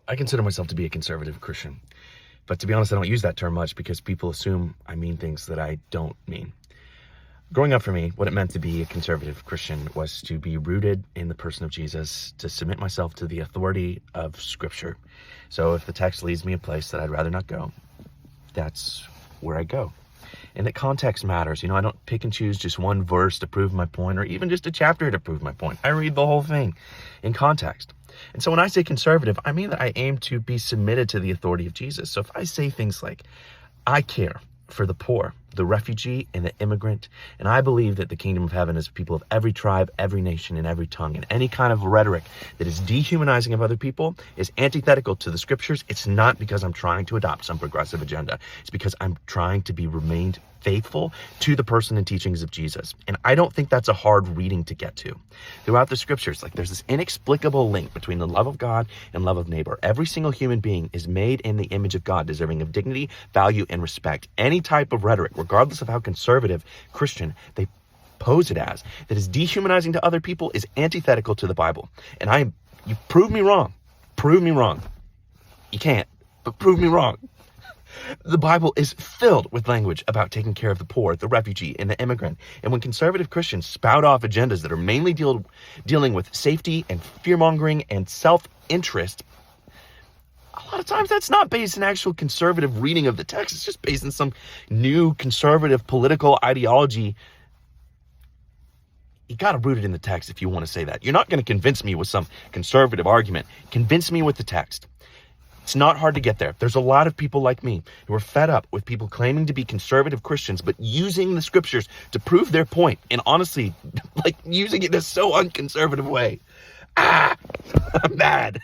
I consider myself to be a conservative Christian, but to be honest, I don't use that term much because people assume I mean things that I don't mean. Growing up for me, what it meant to be a conservative Christian was to be rooted in the person of Jesus, to submit myself to the authority of Scripture. So if the text leads me a place that I'd rather not go, that's where I go. And that context matters. I don't pick and choose just one verse to prove my point or even just a chapter to prove my point. I read the whole thing in context. And so when I say conservative, I mean that I aim to be submitted to the authority of Jesus. So if I say things like, I care for the poor, the refugee, and the immigrant, and I believe that the kingdom of heaven is people of every tribe, every nation, and every tongue, and any kind of rhetoric that is dehumanizing of other people is antithetical to the scriptures, it's not because I'm trying to adopt some progressive agenda. It's because I'm trying to be remained faithful to the person and teachings of Jesus. And I don't think that's a hard reading to get to. Throughout the scriptures, there's this inexplicable link between the love of God and love of neighbor. Every single human being is made in the image of God, deserving of dignity, value, and respect. Any type of rhetoric, regardless of how conservative Christian they pose it as, that is dehumanizing to other people is antithetical to the Bible. And you prove me wrong. Prove me wrong. You can't, but prove me wrong. The Bible is filled with language about taking care of the poor, the refugee, and the immigrant. And when conservative Christians spout off agendas that are mainly dealing with safety and fear-mongering and self-interest, a lot of times that's not based in actual conservative reading of the text. It's just based in some new conservative political ideology. You got to root it in the text if you want to say that. You're not going to convince me with some conservative argument. Convince me with the text. It's not hard to get there. There's a lot of people like me who are fed up with people claiming to be conservative Christians, but using the scriptures to prove their point. And honestly, using it in a so unconservative way. I'm mad.